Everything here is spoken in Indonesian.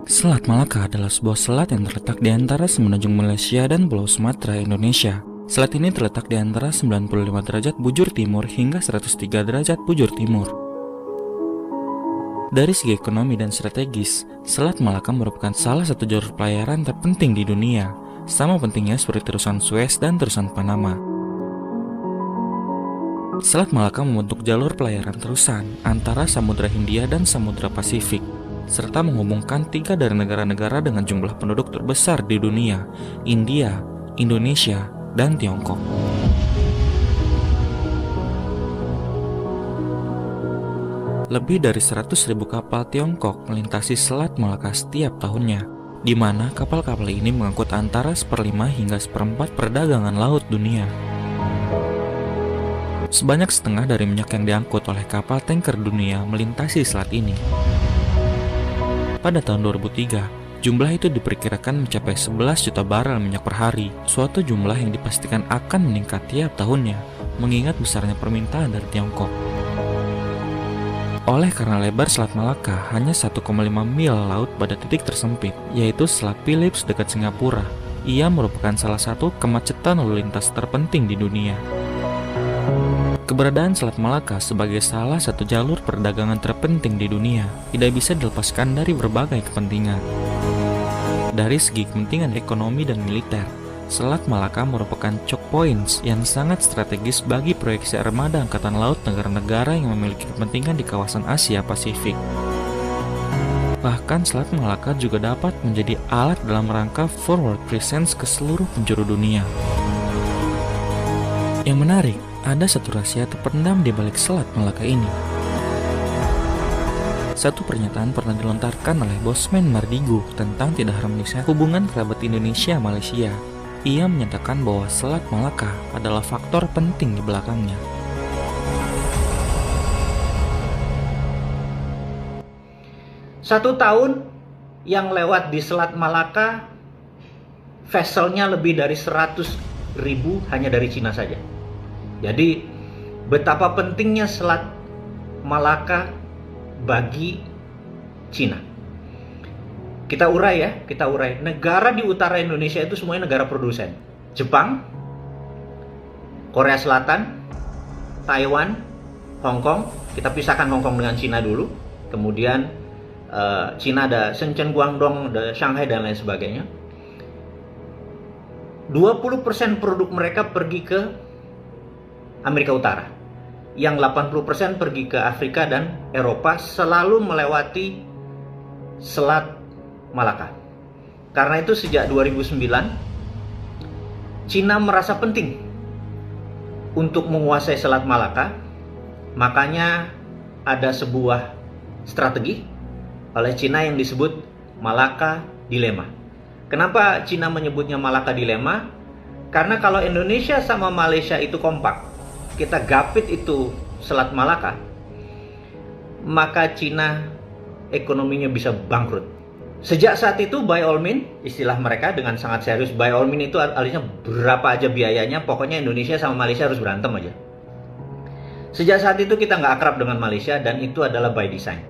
Selat Malaka adalah sebuah selat yang terletak di antara semenanjung Malaysia dan Pulau Sumatera, Indonesia. Selat ini terletak di antara 95 derajat bujur timur hingga 103 derajat bujur timur. Dari segi ekonomi dan strategis, Selat Malaka merupakan salah satu jalur pelayaran terpenting di dunia, sama pentingnya seperti terusan Suez dan terusan Panama. Selat Malaka membentuk jalur pelayaran terusan antara Samudra Hindia dan Samudra Pasifik, serta menghubungkan 3 dari negara-negara dengan jumlah penduduk terbesar di dunia, India, Indonesia, dan Tiongkok. Lebih dari 100.000 kapal Tiongkok melintasi Selat Malaka setiap tahunnya, di mana kapal-kapal ini mengangkut antara 1/5 hingga 1/4 perdagangan laut dunia. Sebanyak setengah dari minyak yang diangkut oleh kapal tanker dunia melintasi selat ini. Pada tahun 2003, jumlah itu diperkirakan mencapai 11 juta barel minyak per hari, suatu jumlah yang dipastikan akan meningkat tiap tahunnya, mengingat besarnya permintaan dari Tiongkok. Oleh karena lebar Selat Malaka hanya 1,5 mil laut pada titik tersempit, yaitu Selat Phillips dekat Singapura, ia merupakan salah satu kemacetan lalu lintas terpenting di dunia. Keberadaan Selat Malaka sebagai salah satu jalur perdagangan terpenting di dunia tidak bisa dilepaskan dari berbagai kepentingan. Dari segi kepentingan ekonomi dan militer, Selat Malaka merupakan choke points yang sangat strategis bagi proyeksi armada angkatan laut negara-negara yang memiliki kepentingan di kawasan Asia Pasifik. Bahkan Selat Malaka juga dapat menjadi alat dalam rangka forward presence ke seluruh penjuru dunia. Yang menarik, ada satu rahasia terpendam di balik Selat Malaka ini. Satu pernyataan pernah dilontarkan oleh Bosman Mardigu tentang tidak harmonisnya hubungan kerabat Indonesia-Malaysia. Ia menyatakan bahwa Selat Malaka adalah faktor penting di belakangnya. Satu tahun yang lewat di Selat Malaka, vesselnya lebih dari 100.000 hanya dari Cina saja. Jadi betapa pentingnya Selat Malaka bagi Cina. Kita urai. Negara di utara Indonesia itu semuanya negara produsen. Jepang, Korea Selatan, Taiwan, Hong Kong. Kita pisahkan Hong Kong dengan Cina dulu. Kemudian Cina ada Shenzhen, Guangdong, ada Shanghai dan lain sebagainya. 20% produk mereka pergi ke Amerika Utara, yang 80% pergi ke Afrika dan Eropa, selalu melewati Selat Malaka. Karena itu sejak 2009, Cina merasa penting untuk menguasai Selat Malaka. Makanya ada sebuah strategi oleh Cina yang disebut Malaka Dilemma. Kenapa Cina menyebutnya Malaka Dilemma? Karena kalau Indonesia sama Malaysia itu kompak, kita gapit itu Selat Malaka, maka Cina ekonominya bisa bangkrut. Sejak saat itu, by all means, istilah mereka dengan sangat serius, by all means itu artinya berapa aja biayanya, pokoknya Indonesia sama Malaysia harus berantem aja. Sejak saat itu kita nggak akrab dengan Malaysia, dan itu adalah by design.